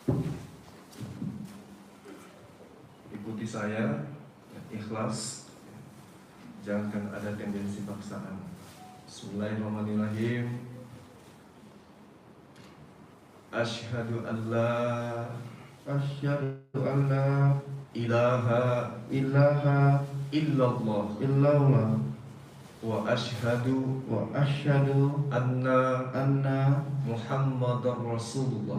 Ikuti saya, ikhlas, jangan ada tendensi paksaan. Bismillahirrahmanirrahim. Asyhadu an la ilaha illallah wa asyhadu anna Muhammadar Rasulullah.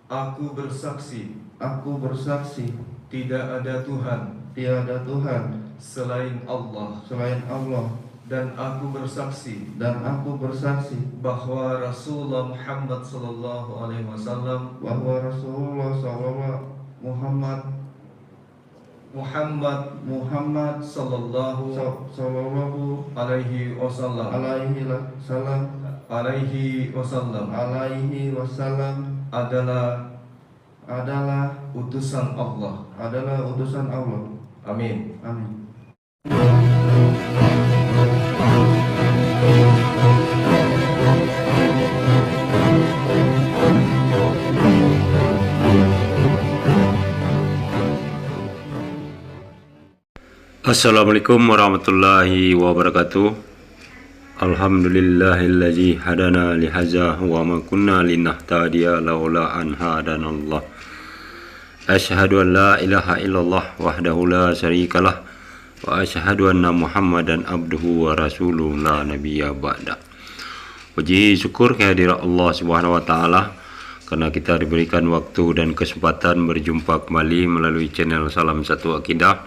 Aku bersaksi tidak ada Tuhan selain Allah, dan aku bersaksi bahwa Rasulullah Muhammad sallallahu alaihi wasallam Muhammad sallallahu alaihi wasallam adalah utusan Allah. Amin. Assalamualaikum warahmatullahi wabarakatuh. Alhamdulillahilladzi hadana lihaza wa ma kunna linahtadiya laula an hadanallah. Asyhadu an la ilaha illallah wahdahu la syarikalah wa asyhadu anna Muhammadan abduhu wa rasuluh la nabiyya ba'da. Puji syukur kehadirat Allah Subhanahu wa taala karena kita diberikan waktu dan kesempatan berjumpa kembali melalui channel Salam Satu Akidah.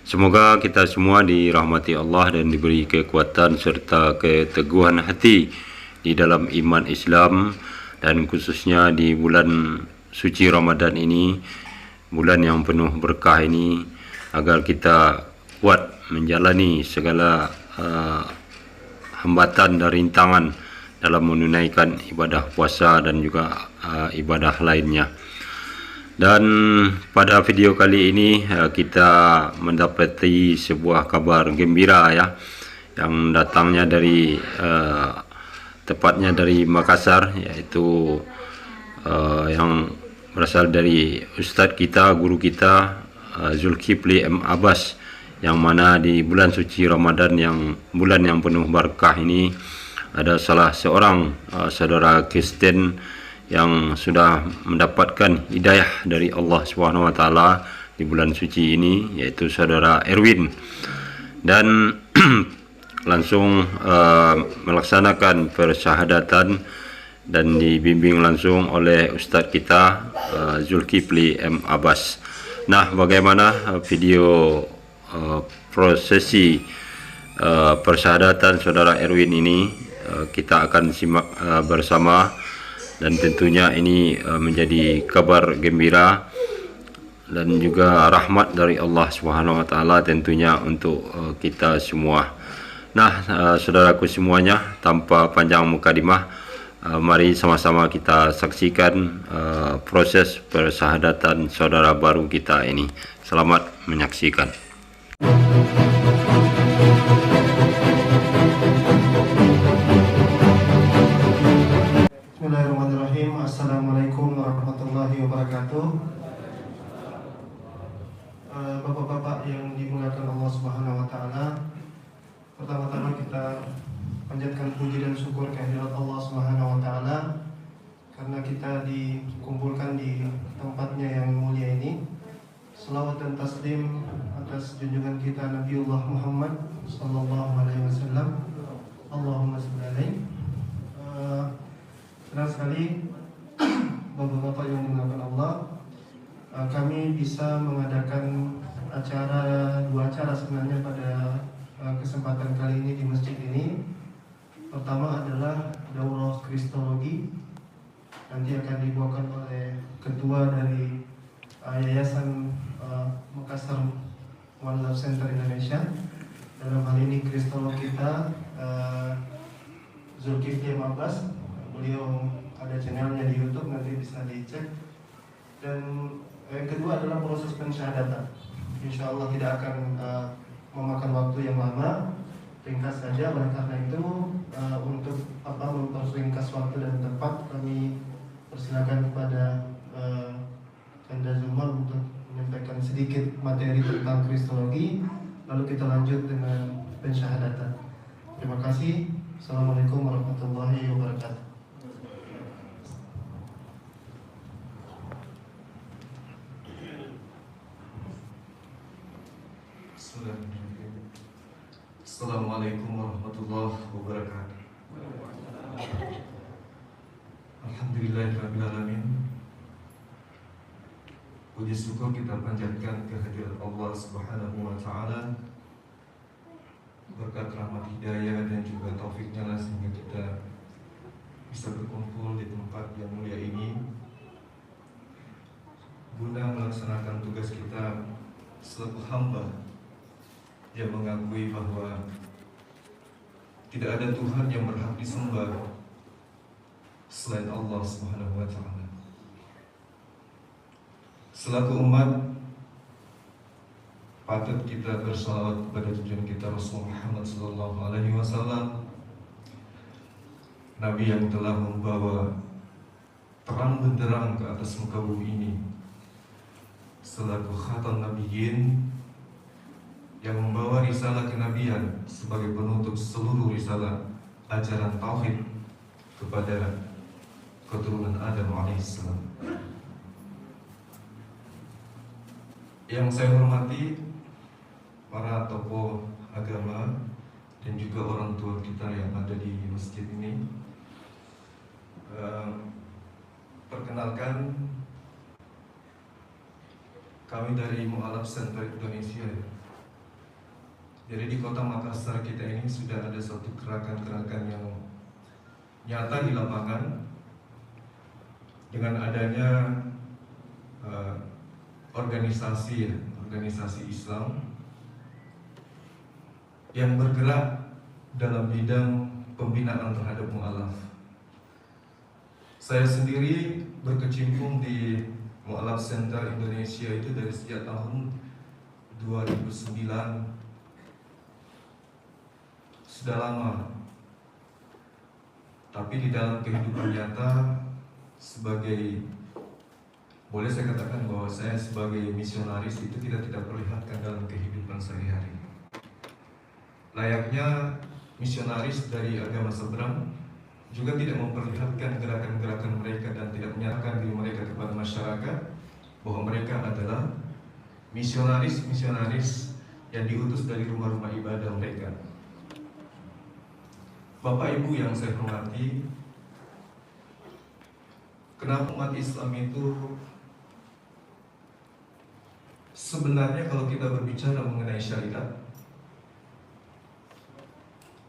Semoga kita semua dirahmati Allah dan diberi kekuatan serta keteguhan hati di dalam iman Islam, dan khususnya di bulan suci Ramadan ini, bulan yang penuh berkah ini, agar kita kuat menjalani segala hambatan dan rintangan dalam menunaikan ibadah puasa dan juga ibadah lainnya. Dan pada video kali ini kita mendapati sebuah kabar gembira ya, yang datangnya dari tepatnya dari Makassar, yaitu yang berasal dari Ustadz kita, guru kita, Zulkifli M. Abbas, yang mana di bulan suci Ramadan, yang bulan yang penuh berkah ini, ada salah seorang saudara Kristen yang sudah mendapatkan hidayah dari Allah Subhanahu wa taala di bulan suci ini, yaitu saudara Erwin, dan langsung melaksanakan persyahadatan dan dibimbing langsung oleh ustadz kita Zulkifli M. Abbas. Nah, bagaimana video prosesi persyahadatan saudara Erwin ini, kita akan simak bersama. Dan tentunya ini menjadi kabar gembira dan juga rahmat dari Allah Subhanahu wa taala tentunya untuk kita semua. Nah, saudaraku semuanya, tanpa panjang mukadimah, mari sama-sama kita saksikan proses persyahadatan saudara baru kita ini. Selamat menyaksikan. Bismillahirrahmanirrahim. Assalamualaikum warahmatullahi wabarakatuh. Bapak-bapak yang dimuliakan Allah Subhanahu wa taala, pertama-tama kita panjatkan puji dan syukur kehadirat Allah Subhanahu wa taala karena kita dikumpulkan di tempatnya yang mulia ini. Selawat dan taslim atas junjungan kita Nabiullah Muhammad sallallahu alaihi wasallam. Allahumma shalli alaihi. Senang sekali bapak-bapak yang dimuliakan Allah, kami bisa mengadakan dua acara sebenarnya pada kesempatan kali ini di masjid ini. Pertama adalah daurah kristologi, nanti akan dibawakan oleh ketua dari Yayasan Makassar One Love Center Indonesia. Dalam hal ini kristolog kita Zulkifli M. Abbas. Beliau ada channelnya di YouTube, nanti bisa dicek. Dan yang kedua adalah proses pensyahadatan. Insya Allah tidak akan memakan waktu yang lama, ringkas saja. Oleh karena itu silakan kepada Canda Zumal untuk menyampaikan sedikit materi tentang kristologi, lalu kita lanjut dengan pensyahadatan. Terima kasih. Assalamualaikum warahmatullahi wabarakatuh. Assalamualaikum warahmatullahi wabarakatuh. Alhamdulillahirrahmanirrahim. Puji syukur kita panjatkan kehadirat Allah Subhanahu wa Ta'ala. Berkat rahmat hidayah dan juga taufiknya lah sehingga kita bisa berkumpul di tempat yang mulia ini guna melaksanakan tugas kita selaku hamba yang mengakui bahwa tidak ada Tuhan yang berhak disembah selain Allah Subhanahu wa Ta'ala. Selaku umat, patut kita bersalawat kepada junjungan kita Rasul Muhammad sallallahu alaihi wasallam, Nabi yang telah membawa terang benderang ke atas muka bumi ini, selaku khatam nabiyyin yang membawa risalah kenabian sebagai penutup seluruh risalah ajaran tauhid kepada keturunan Adam alaihissalam. Yang saya hormati para tokoh agama dan juga orang tua kita yang ada di masjid ini. Perkenalkan, kami dari Mu'alaf Center Indonesia. Jadi di kota Makassar kita ini sudah ada suatu gerakan-gerakan yang nyata di lapangan dengan adanya organisasi Islam yang bergerak dalam bidang pembinaan terhadap mu'alaf. Saya sendiri berkecimpung di Mu'alaf Center Indonesia itu dari sejak tahun 2009. Sudah lama. Tapi di dalam kehidupan nyata sebagai, boleh saya katakan bahwa saya sebagai misionaris itu tidak perlihatkan dalam kehidupan sehari-hari. Layaknya misionaris dari agama seberang juga tidak memperlihatkan gerakan-gerakan mereka dan tidak menyatakan diri mereka kepada masyarakat bahwa mereka adalah misionaris yang diutus dari rumah-rumah ibadah mereka. Bapak Ibu yang saya hormati, kenapa umat Islam itu sebenarnya kalau kita berbicara mengenai syariat,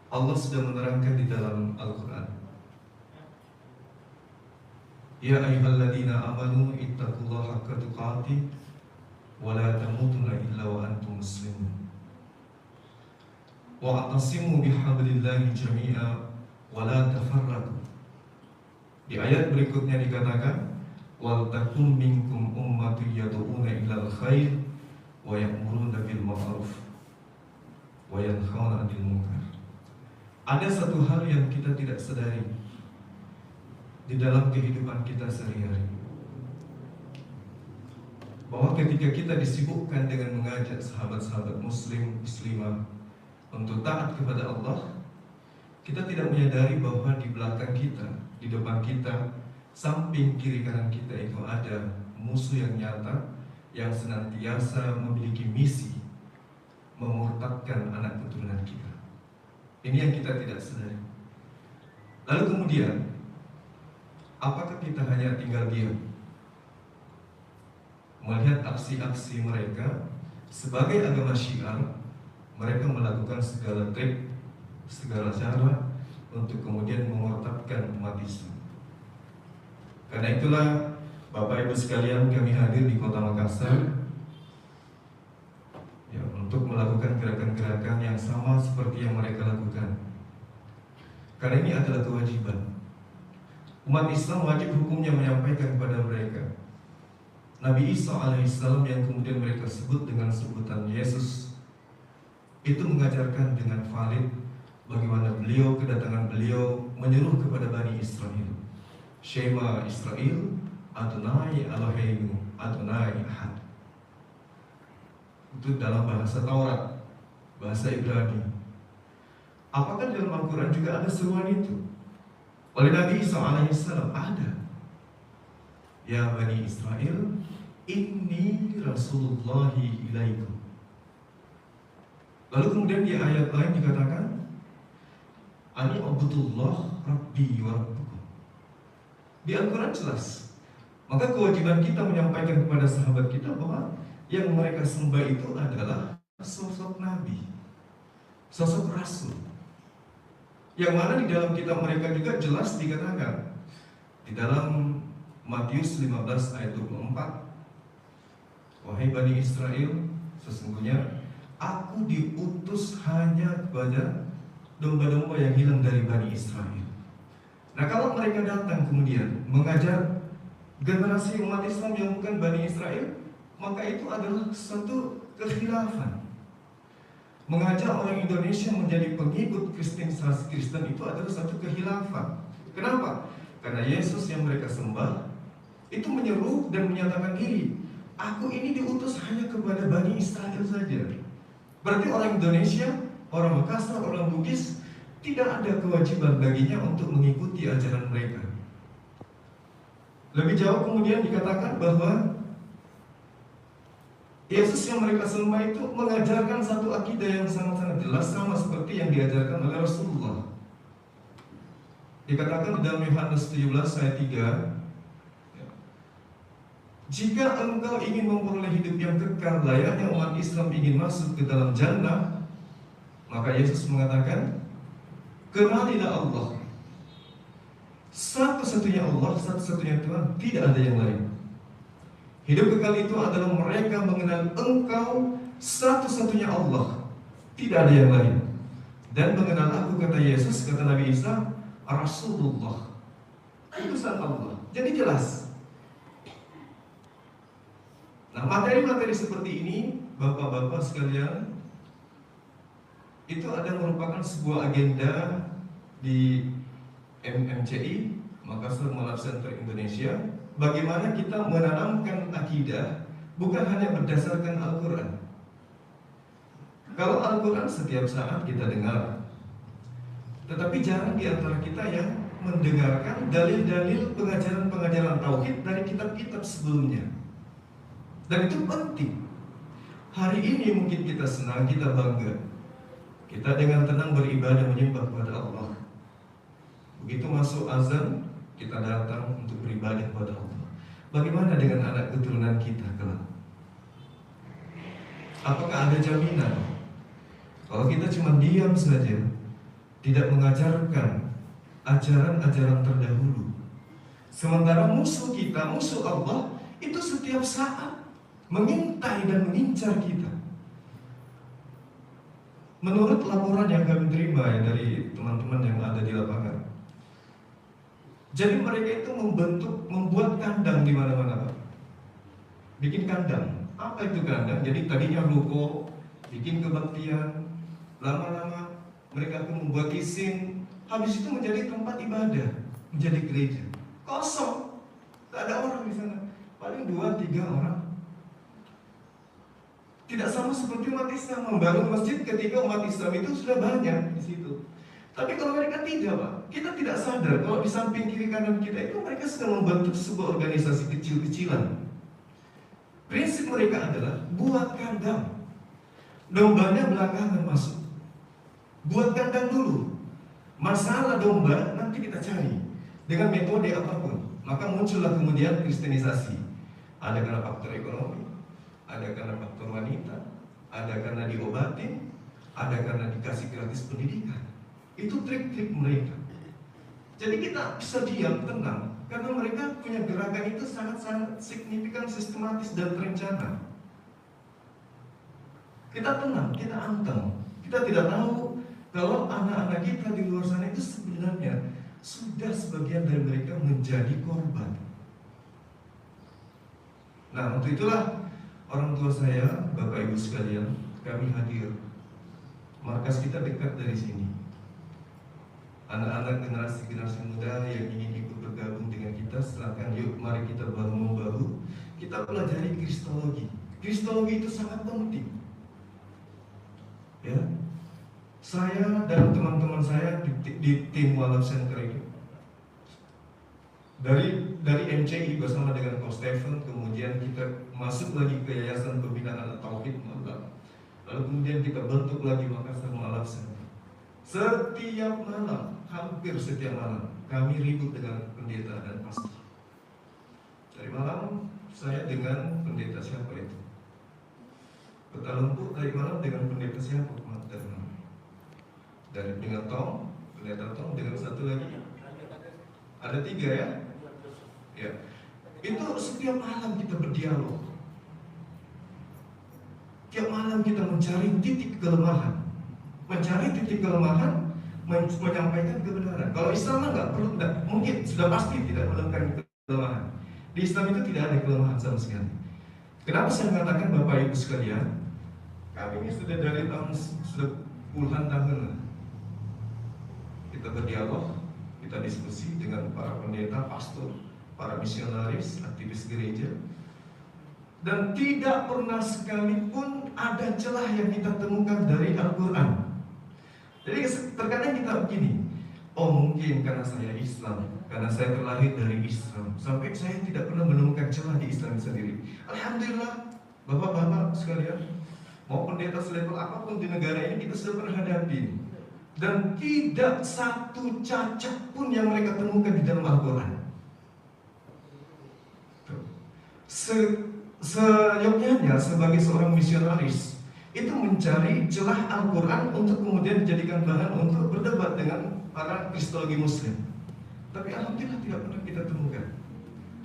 Allah sudah menerangkan di dalam Al-Quran. Ya ayyuhalladzina amanu ittaqullaha haqqa tuqatih wa la tamutunna illa wa antum muslimun. Wa'tasimu bihablillahi jami'a wa la tafarraqu. Di ayat berikutnya dikatakan, wal takum minkum ummatun yad'una ilal khair wa ya'muruna bil ma'ruf wa yanhauna 'anil munkar. Ada satu hal yang kita tidak sadari di dalam kehidupan kita sehari-hari, bahwa ketika kita disibukkan dengan mengajak sahabat-sahabat muslimah untuk taat kepada Allah, kita tidak menyadari bahwa di belakang kita, di depan kita, samping kiri kanan kita itu ada musuh yang nyata yang senantiasa memiliki misi memurtadkan anak keturunan kita. Ini yang kita tidak sadari. Lalu kemudian, apakah kita hanya tinggal diam melihat aksi-aksi mereka? Sebagai agama Syiah, mereka melakukan segala trik, segala cara untuk kemudian memurtadkan umat Islam. Karena itulah Bapak Ibu sekalian, kami hadir di kota Makassar ya, untuk melakukan gerakan-gerakan yang sama seperti yang mereka lakukan. Karena ini adalah kewajiban. Umat Islam wajib hukumnya menyampaikan kepada mereka. Nabi Isa alaihissalam yang kemudian mereka sebut dengan sebutan Yesus, itu mengajarkan dengan valid bagaimana kedatangan beliau menyuruh kepada Bani Israel Shema Israel, Adonai Eloheinu, Adonai Ahad. Itu dalam bahasa Taurat, bahasa Ibrani. Apakah dalam Al-Quran juga ada seruan itu? Oleh Nabi Isa alaihissalam ada. Ya Bani Israel, inni Rasulullahi ilaikum. Lalu kemudian di ayat lain dikatakan, Ani abdullah Rabbi wa Rabbukum. Di Al-Quran jelas. Maka kewajiban kita menyampaikan kepada sahabat kita bahwa yang mereka sembah itu adalah sosok Nabi, sosok Rasul. Yang mana di dalam kitab mereka juga jelas dikatakan di dalam Matius 15 ayat 24, wahai Bani Israel, sesungguhnya aku diutus hanya kepada domba-domba yang hilang dari Bani Israel. Nah, kalau mereka datang kemudian mengajar generasi umat Islam yang bukan Bani Israel, maka itu adalah satu kekhilafan. Mengajak orang Indonesia menjadi pengikut Kristen itu adalah satu kekhilafan. Kenapa? Karena Yesus yang mereka sembah itu menyeru dan menyatakan diri, aku ini diutus hanya kepada Bani Israel saja. Berarti orang Indonesia, orang Makassar, orang Bugis tidak ada kewajiban baginya untuk mengikuti ajaran mereka. Lebih jauh kemudian dikatakan bahwa Yesus yang mereka sembah itu mengajarkan satu akidah yang sangat-sangat jelas, sama seperti yang diajarkan oleh Rasulullah. Dikatakan di dalam Yohanes 17 ayat 3, jika engkau ingin memperoleh hidup yang kekal, layaknya umat Islam ingin masuk ke dalam jannah, maka Yesus mengatakan, kenalilah Allah. Satu-satunya Allah, satu-satunya Tuhan, tidak ada yang lain. Hidup kekal itu adalah mereka mengenal engkau, satu-satunya Allah, tidak ada yang lain. Dan mengenal aku, kata Yesus, kata Nabi Isa, Rasulullah, utusan Allah. Jadi jelas. Nah, materi-materi seperti ini, bapak-bapak sekalian, itu ada merupakan sebuah agenda di MMCI, Makassar Mualaf Center Indonesia. Bagaimana kita menanamkan akidah bukan hanya berdasarkan Al-Quran. Kalau Al-Quran setiap saat kita dengar, tetapi jarang di antara kita yang mendengarkan dalil-dalil pengajaran-pengajaran tauhid dari kitab-kitab sebelumnya. Dan itu penting. Hari ini mungkin kita senang, kita bangga, kita dengan tenang beribadah menyembah kepada Allah. Begitu masuk azan, kita datang untuk beribadah kepada Allah. Bagaimana dengan anak keturunan kita kelak? Apakah ada jaminan kalau kita cuma diam saja, tidak mengajarkan ajaran-ajaran terdahulu, sementara musuh kita, musuh Allah, itu setiap saat mengintai dan mengincar kita? Menurut laporan yang kami terima dari teman-teman yang ada di lapangan, jadi mereka itu membuat kandang di mana-mana, Pak. Bikin kandang. Apa itu kandang? Jadi tadinya ruko, bikin kebaktian, lama-lama mereka pun membuat isin, habis itu menjadi tempat ibadah, menjadi gereja. Kosong, tak ada orang di sana, paling 2-3 orang. Tidak sama seperti umat Islam membangun masjid ketika umat Islam itu sudah banyak di situ. Tapi kalau mereka tidak, Pak, kita tidak sadar kalau di samping kiri kanan kita itu mereka sedang membentuk sebuah organisasi kecil-kecilan. Prinsip mereka adalah buat kandang, dombanya belakangan masuk. Buat kandang dulu. Masalah domba nanti kita cari dengan metode apapun. Maka muncullah kemudian kristenisasi. Ada karena faktor ekonomi, ada karena faktor wanita, ada karena diobatin, ada karena dikasih gratis pendidikan. Itu trik-trik mereka. Jadi kita bisa diam, tenang, karena mereka punya gerakan itu sangat-sangat signifikan, sistematis, dan terencana. Kita tenang, kita anteng. Kita tidak tahu kalau anak-anak kita di luar sana itu sebenarnya sudah sebagian dari mereka menjadi korban. Nah, untuk itulah orang tua saya, Bapak Ibu sekalian, kami hadir. Markas kita dekat dari sini. Anak-anak generasi muda yang ingin ikut bergabung dengan kita, silakan yuk mari kita bahu-membahu kita pelajari kristologi. Kristologi itu sangat penting. Ya, saya dan teman-teman saya di tim Walaf Center itu dari MCI bersama dengan Coach Stephen, kemudian kita masuk lagi ke Yayasan Pembinaan Tauhid Malang, lalu kemudian kita bentuk lagi Makassar Walaf Center. Setiap malam, hampir setiap malam, kami ribut dengan pendeta dan pastor. Dari malam saya dengan pendeta siapa itu? Petalumpu dari malam dengan pendeta siapa? Dari dengan Tom, pendeta Tom dengan satu lagi. Ada 3 ya? Ya. Itu setiap malam kita berdialog. Tiap malam kita mencari titik kelemahan. Mencari titik kelemahan, menyampaikan kebenaran. Kalau Islam enggak perlu, mungkin sudah pasti tidak menemukan kelemahan. Di Islam itu tidak ada kelemahan sama sekali. Kenapa saya mengatakan Bapak Ibu sekalian, kami ini sudah dari tahun sudah puluhan tahun kita berdialog, kita diskusi dengan para pendeta, pastor, para misionaris, aktivis gereja, dan tidak pernah sekalipun ada celah yang kita temukan dari Al-Quran. Jadi terkadang kita begini, oh mungkin karena saya Islam, karena saya terlahir dari Islam, sampai saya tidak pernah menemukan celah di Islam sendiri. Alhamdulillah, bapak-bapak sekalian, mau pendeta selevel apapun di negara ini kita sudah pernah hadapi, dan tidak satu cacat pun yang mereka temukan di dalam Al-Quran. Seyogyanya sebagai seorang misionaris itu mencari celah Al-Quran untuk kemudian dijadikan bahan untuk berdebat dengan para kristologi muslim. Tapi alhamdulillah tidak pernah kita temukan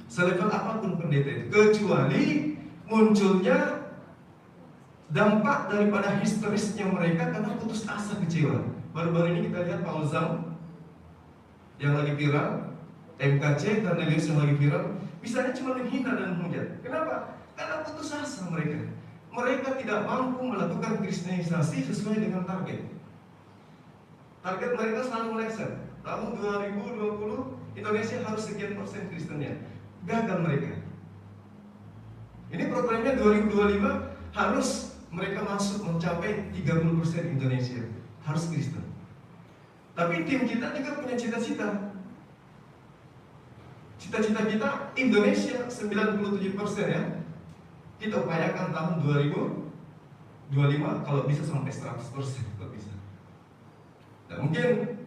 selevel apapun pendeta itu, kecuali munculnya dampak daripada histerisnya mereka karena putus asa, kecewa. Baru-baru ini kita lihat Paul Zam yang lagi viral, MKC dan Elias yang lagi viral, misalnya cuma menghina dan menghujat. Kenapa? Karena putus asa mereka. Mereka tidak mampu melakukan kristenisasi sesuai dengan target. Target mereka selalu meleset. Tahun 2020 Indonesia harus sekian persen Kristennya. Gagal mereka. Ini programnya 2025 harus mereka masuk mencapai 30% Indonesia harus Kristen. Tapi tim kita juga punya cita-cita. Cita-cita kita Indonesia 97% ya. Kita upayakan tahun 2025 kalau bisa sampai 100% kalau bisa. Nah, mungkin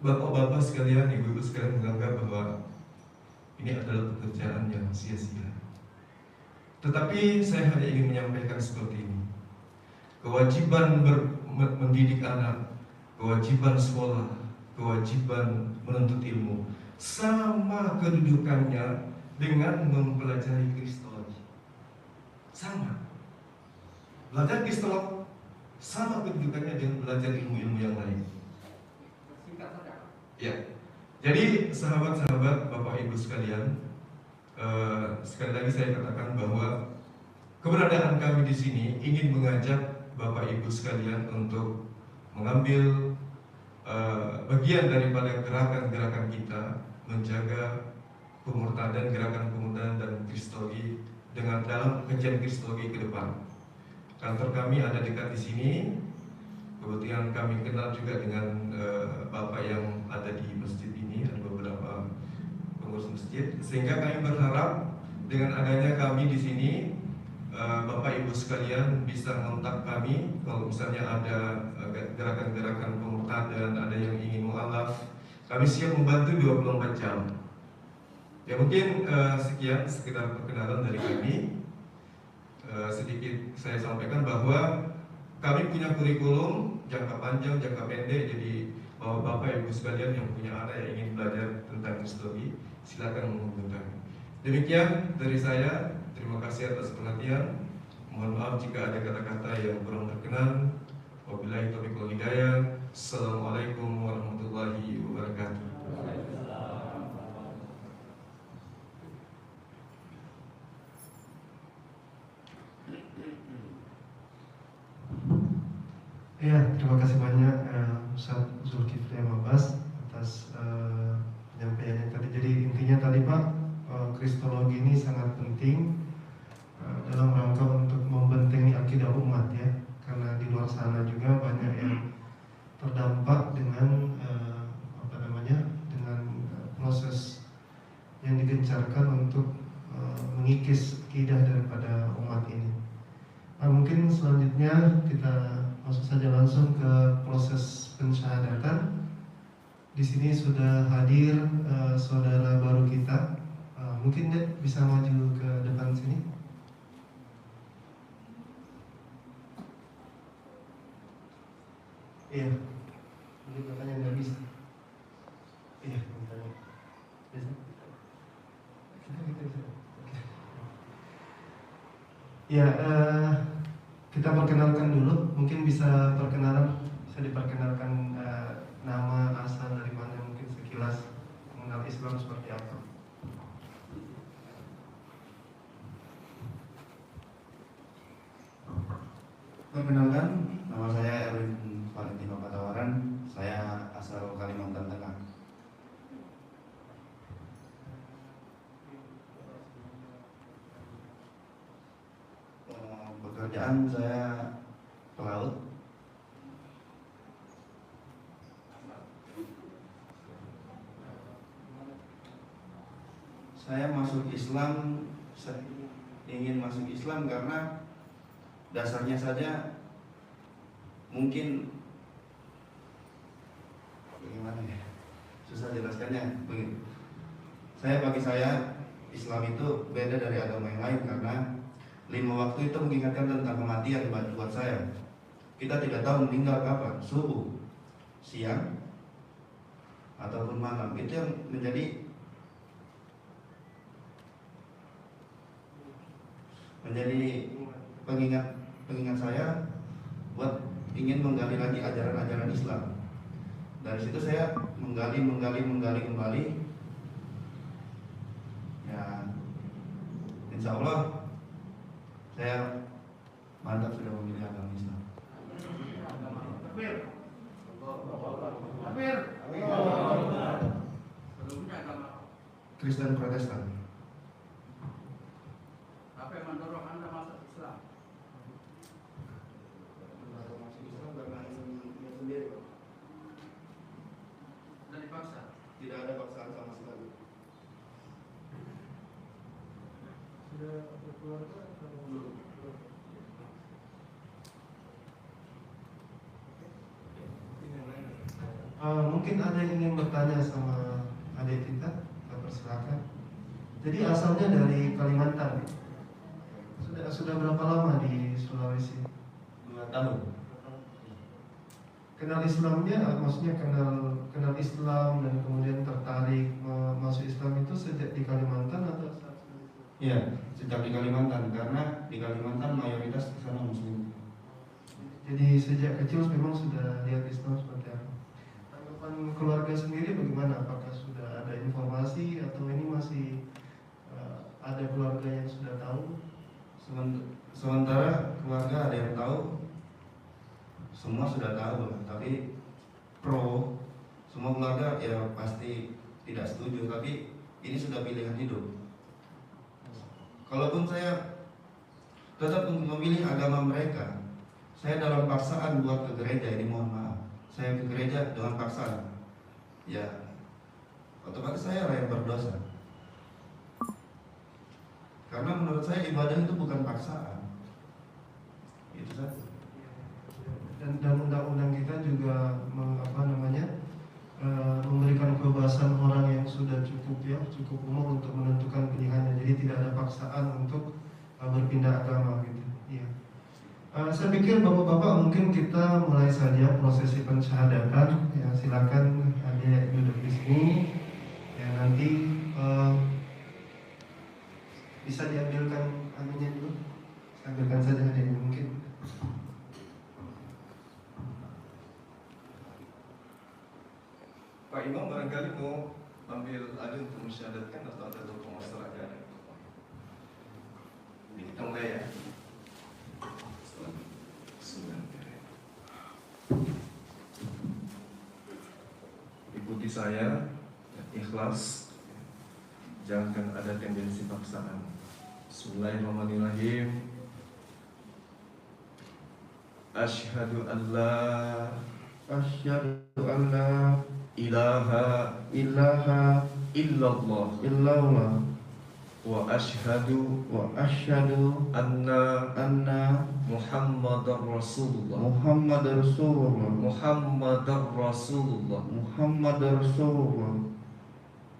bapak-bapak sekalian, ibu-ibu sekalian menganggap bahwa ini adalah pekerjaan yang sia-sia. Tetapi saya hanya ingin menyampaikan seperti ini. Kewajiban mendidik anak, kewajiban sekolah, kewajiban menuntut ilmu sama kedudukannya dengan mempelajari kristologi. Sama. Belajar kristologi sama kedudukannya dengan belajar ilmu-ilmu yang lain. Ya. Jadi sahabat-sahabat, Bapak Ibu sekalian, sekali lagi saya katakan bahwa keberadaan kami di sini ingin mengajak Bapak Ibu sekalian untuk mengambil bagian daripada gerakan-gerakan kita menjaga pemurtadan, gerakan pemurtadan dan kristologi dengan dalam kajian kristologi ke depan. Kantor kami ada dekat di sini. Kebetulan kami kenal juga dengan Bapak yang ada di masjid ini, ada beberapa pengurus masjid, sehingga kami berharap dengan adanya kami di sini, Bapak Ibu sekalian bisa kontak kami kalau misalnya ada gerakan-gerakan pemurtadan, ada yang ingin mualaf, kami siap membantu 24 jam. Ya mungkin sekian sekedar perkenalan dari kami. Sedikit saya sampaikan bahwa kami punya kurikulum jangka panjang, jangka pendek. Jadi Bapak Ibu sekalian yang punya anak yang ingin belajar tentang kristologi, silakan menghubungi kami. Demikian dari saya. Terima kasih atas perhatian. Mohon maaf jika ada kata-kata yang kurang berkenan. Wabillahi taufiq wal hidayah. Assalamualaikum warahmatullahi wabarakatuh. Ya, terima kasih banyak Ustaz Zulkifli Mabas atas penyampaiannya tadi. Jadi intinya kristologi ini sangat penting dalam rangka untuk membentengi akidah umat ya, karena di luar sana juga banyak yang terdampak dengan dengan proses yang digencarkan untuk mengikis akidah daripada umat ini. Mungkin selanjutnya kita masuk saja langsung ke proses pensyahadatan. Di sini sudah hadir saudara baru kita. Mungkin Dek bisa maju ke depan sini. Iya. Ini katanya nggak bisa. Iya, katanya. Bisa. Kita bisa. Ya, kita perkenalkan dulu. Mungkin bisa diperkenalkan nama, asal dari mana, mungkin sekilas mengenal Islam seperti apa. Perkenalkan, nama saya Erwin Valentino Patawaran. Saya asal Kalimantan Tengah. Pekerjaan saya pelaut. Saya ingin masuk Islam karena dasarnya saja mungkin bagaimana ya, susah jelaskannya. Bagi saya Islam itu beda dari agama yang lain karena 5 waktu itu mengingatkan tentang kematian buat saya. Kita tidak tahu meninggal kapan, subuh, siang, ataupun malam. Itu yang menjadi pengingat saya buat ingin menggali lagi ajaran-ajaran Islam. Dari situ saya menggali kembali. Ya, insya Allah saya mantap sudah memilih agama Islam. Kristen Protestan. Apa yang mendorong Anda masuk Islam? Masuk Islam karena ingin sendiri, Pak. Dan dipaksa? Tidak ada paksaan sama sekali. Sudah berkeluarga atau belum? Mungkin ada yang ingin bertanya sama adik kita, kita persilakan. Jadi asalnya dari Kalimantan. Sudah berapa lama di Sulawesi? 2 tahun. Kenal Islamnya, maksudnya kenal Islam dan kemudian tertarik masuk Islam itu sejak di Kalimantan atau saat itu? Iya, sejak di Kalimantan karena di Kalimantan mayoritas di sana Muslim. Jadi sejak kecil memang sudah lihat Islam seperti apa? Tanggapan keluarga sendiri bagaimana? Apakah sudah ada informasi atau ini masih ada keluarga yang sudah tahu? Sementara keluarga ada yang tahu, semua sudah tahu, tapi semua keluarga ya pasti tidak setuju, tapi ini sudah pilihan hidup. Kalaupun saya tetap memilih agama mereka, saya dalam paksaan buat ke gereja, ini mohon maaf, saya ke gereja dengan paksaan, ya otomatis saya yang berdosa. Karena menurut saya ibadah itu bukan paksaan. Itu saja. Dan undang-undang kita juga memberikan kebebasan orang yang sudah cukup umur untuk menentukan pilihannya. Jadi tidak ada paksaan untuk berpindah agama gitu. Iya. Saya pikir bapak-bapak mungkin kita mulai saja prosesi pensyahadatan. Ya, silakan adik duduk di sini. Ya, nanti bisa diambilkan anunya dulu. Ambilkan saja adiknya mungkin. Pak Imam barangkali mau ambil alih untuk mensyahadatkan atau ada tokoh masyarakat? Kita mulai ya. Ikuti saya, ikhlas. jangan ada tendensi paksaan. Bismillahirrahmanirrahim. Asyhadu an la Asyhadu an la ilaha ilaha illallah illallah wa asyhadu wa asyhadu anna anna Muhammadar Rasulullah. Muhammadar Rasulullah. Muhammadar Rasulullah. Muhammadar Rasulullah.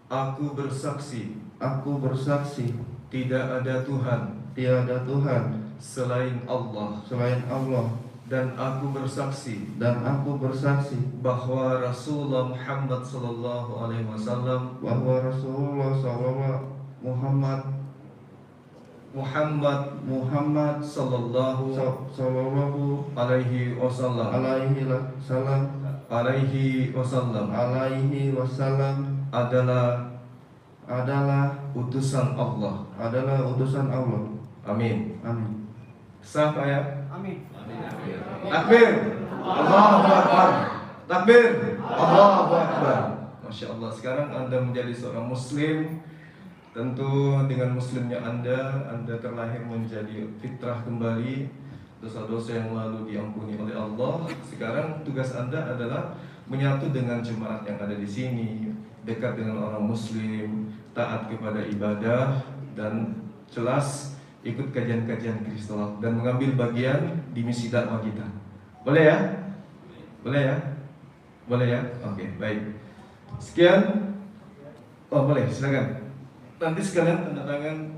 Aku bersaksi Aku bersaksi tidak ada Tuhan tiada Tuhan selain Allah, selain Allah, dan aku bersaksi dan aku bersaksi bahwa Rasulullah Muhammad sallallahu alaihi wasallam bahwa Rasulullah sallallahu Muhammad sallallahu sallallahu alaihi wasallam alaihi wasallam adalah utusan Allah. utusan Allah. Amin. Amin. Sah Pak ya? Amin. Takbir. Allahu Akbar. Takbir. Allahu Akbar. Masya Allah. Sekarang Anda menjadi seorang Muslim. Tentu dengan Muslimnya Anda terlahir menjadi fitrah kembali. Dosa-dosa yang lalu diampuni oleh Allah. Sekarang tugas Anda adalah menyatu dengan jemaat yang ada di sini, dekat dengan orang Muslim, taat kepada ibadah, dan jelas ikut kajian-kajian Kristol dan mengambil bagian di misi dakwah kita. Boleh ya? Boleh ya? Boleh ya? Oke, baik. Sekian. Oh, boleh, silakan. Nanti sekalian tanda tangan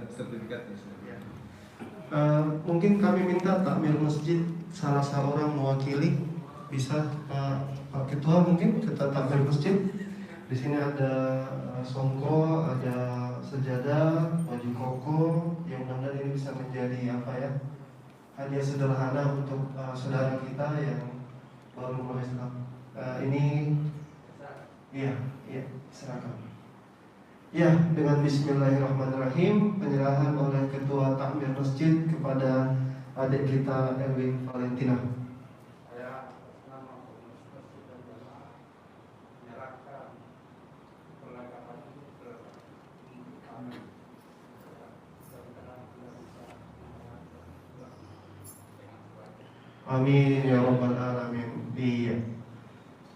sertifikatnya. Mungkin kami minta takmir masjid salah seorang mewakili, bisa Pak Ketua, mungkin ketua takmir masjid. Di sini ada songko, ada sejadah, baju koko, yang mudah-mudahan ini bisa menjadi hadiah sederhana untuk saudara kita yang baru mulai Islam. Ini iya, silakan. Ya, dengan bismillahirrahmanirrahim, penyerahan oleh Ketua Takmir Masjid kepada adik kita Erwin Valentina. Saya nama pengurus masjid adalah menyerahkan perlengkapan ini ke kami. Amin ya rabbal alamin. Iya.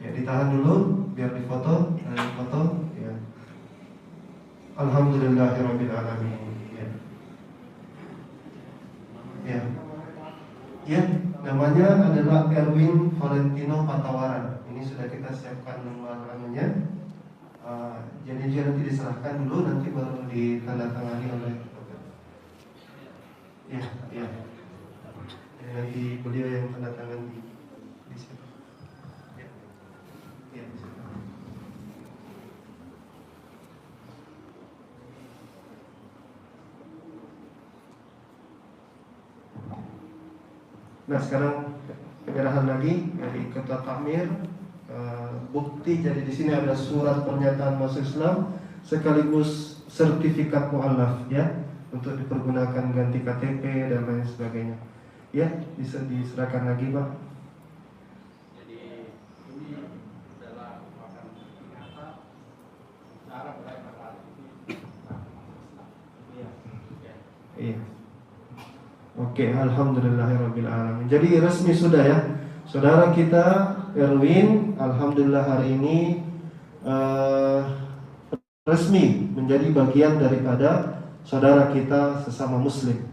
Ya, ditahan dulu biar difoto, foto. Ya. Alhamdulillahirabbil alamin. Ya. Ya. Ya, namanya adalah Erwin Valentino Patawaran. Ini sudah kita siapkan nomor anunya. Jadi dia nanti diserahkan dulu, nanti baru ditandatangani oleh. Ya. Nanti beliau yang tanda tangan di situ. Ya. Ya, di situ. Nah, sekarang penyerahan lagi dari Ketua Takmir, bukti. Jadi di sini ada surat pernyataan masuk Islam sekaligus sertifikat mu'allaf, ya, untuk dipergunakan ganti KTP dan lain sebagainya. Ya, bisa diserahkan lagi, Pak. Jadi ini adalah merupakan peringatan cara beragama ini Iya. Oke, alhamdulillahirabbil alamin. Jadi resmi sudah ya. Saudara kita Erwin, alhamdulillah hari ini resmi menjadi bagian daripada saudara kita sesama muslim.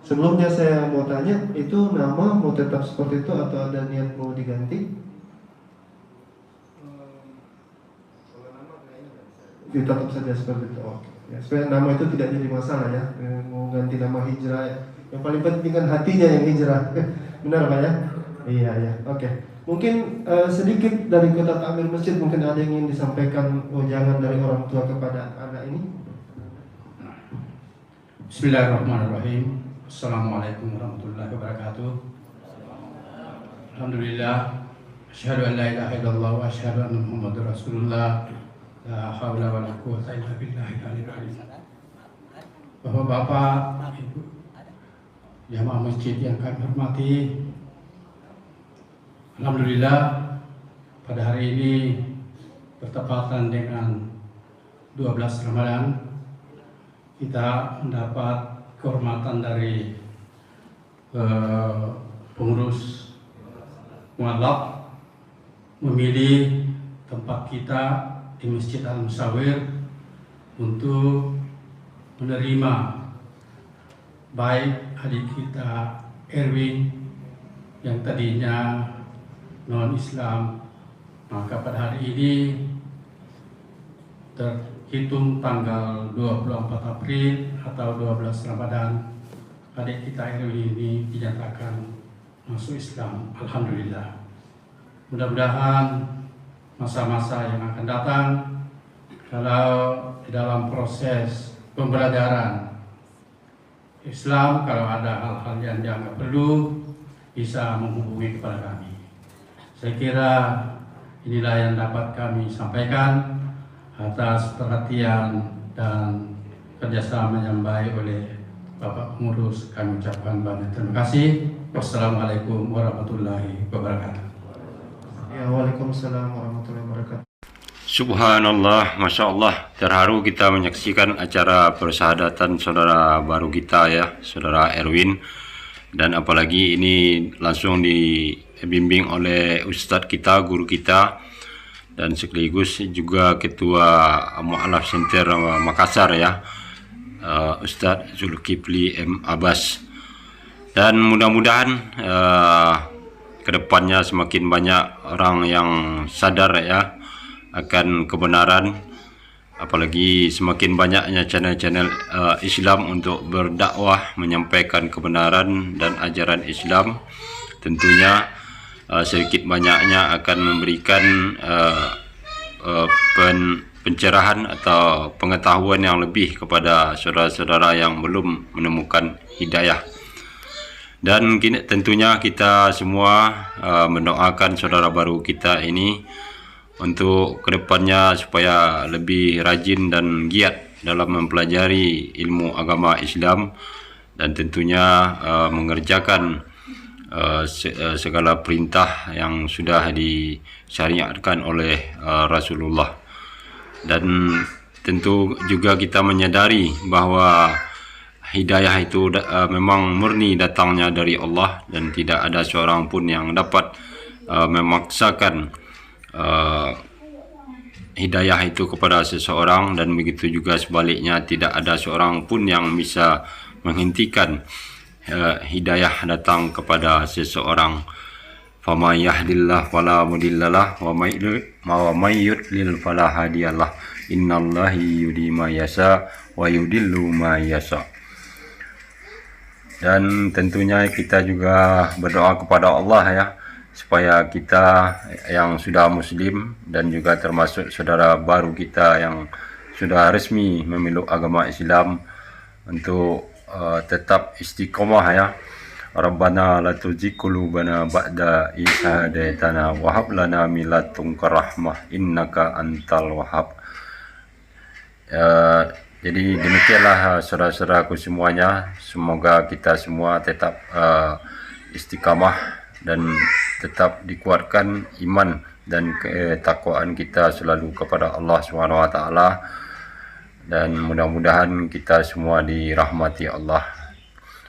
Sebelumnya saya mau tanya, itu nama mau tetap seperti itu atau ada niat mau diganti? Tetap saja seperti itu. Oke. Ya, supaya nama itu tidak jadi masalah ya. Mau ganti nama hijrah. Yang paling penting kan hatinya yang hijrah. Benar Pak ya? Iya ya. Oke. Mungkin sedikit dari Kota Takmir Masjid, mungkin ada yang ingin disampaikan wejangan dari orang tua kepada anak ini. Bismillahirrahmanirrahim. Assalamualaikum warahmatullahi wabarakatuh. Alhamdulillah. Asyhadu an la ilaha illallah wa asyhadu anna Muhammadar Rasulullah. La haula wa la quwwata illa billahil aliyyil azim. Bapak-bapak, Ibu, jamaah masjid yang kami hormati, alhamdulillah pada hari ini bertepatan dengan 12 Ramadan kita mendapat kehormatan dari pengurus mualaf memilih tempat kita di Masjid Al-Musawir untuk menerima baik adik kita Erwin yang tadinya non-Islam, maka pada hari ini terhitung tanggal 24 April atau 12 Ramadan, adik kita Erwin ini dinyatakan masuk Islam. Alhamdulillah. Mudah-mudahan masa-masa yang akan datang, kalau di dalam proses pembelajaran Islam, kalau ada hal-hal yang dianggap perlu, bisa menghubungi kepada kami. Saya kira inilah yang dapat kami sampaikan atas perhatian dan kerjasama yang baik oleh Bapak Pengurus. Kami ucapkan banyak terima kasih. Wassalamualaikum warahmatullahi wabarakatuh. Ya, waalaikumsalam warahmatullahi wabarakatuh. Subhanallah, Masya Allah, terharu kita menyaksikan acara persahabatan saudara baru kita ya, saudara Erwin. Dan apalagi ini langsung dibimbing oleh Ustadz kita, guru kita, dan sekaligus juga Ketua Mu'alaf Center Makassar ya, Ustadz Zulkifli M. Abbas. Dan mudah-mudahan kedepannya semakin banyak orang yang sadar ya akan kebenaran, apalagi semakin banyaknya channel-channel Islam untuk berdakwah menyampaikan kebenaran dan ajaran Islam. Tentunya sedikit banyaknya akan memberikan pencerahan atau pengetahuan yang lebih kepada saudara-saudara yang belum menemukan hidayah. Dan tentunya kita semua mendoakan saudara baru kita ini untuk kedepannya supaya lebih rajin dan giat dalam mempelajari ilmu agama Islam, dan tentunya mengerjakan segala perintah yang sudah disyariatkan oleh Rasulullah. Dan tentu juga kita menyadari bahwa hidayah itu memang murni datangnya dari Allah, dan tidak ada seorang pun yang dapat memaksakan hidayah itu kepada seseorang, dan begitu juga sebaliknya tidak ada seorang pun yang bisa menghentikan hidayah datang kepada seseorang. Fama yahdillah fala mudhillalah wa may yudlil fala hadiyalah. Innallahi yudi ma yasha wa yudillu ma yasha. Dan tentunya kita juga berdoa kepada Allah ya, supaya kita yang sudah muslim dan juga termasuk saudara baru kita yang sudah resmi memeluk agama Islam untuk tetap istiqomah ya. Rabbana la tuzigh qulubana ba'da idh hadaitana wa hab lana min ladunka rahmah innaka antal wahhab. Jadi demikianlah saudara-saudaraku semuanya, semoga kita semua tetap istiqamah dan tetap dikuatkan iman dan ketakwaan kita selalu kepada Allah SWT, dan mudah-mudahan kita semua dirahmati Allah.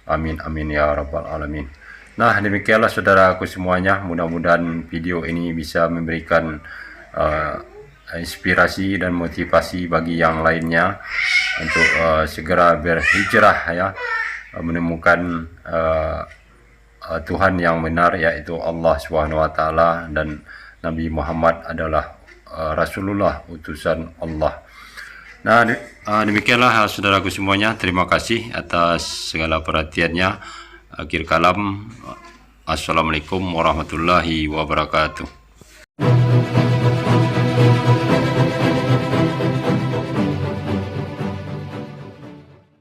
Amin amin ya rabbal alamin. Nah, demikianlah saudaraku semuanya, mudah-mudahan video ini bisa memberikan inspirasi dan motivasi bagi yang lainnya untuk segera berhijrah ya, menemukan Tuhan yang benar, yaitu Allah SWT, dan Nabi Muhammad adalah Rasulullah, utusan Allah. Nah, demikianlah saudaraku semuanya, terima kasih atas segala perhatiannya. Akhir kalam, assalamualaikum warahmatullahi wabarakatuh.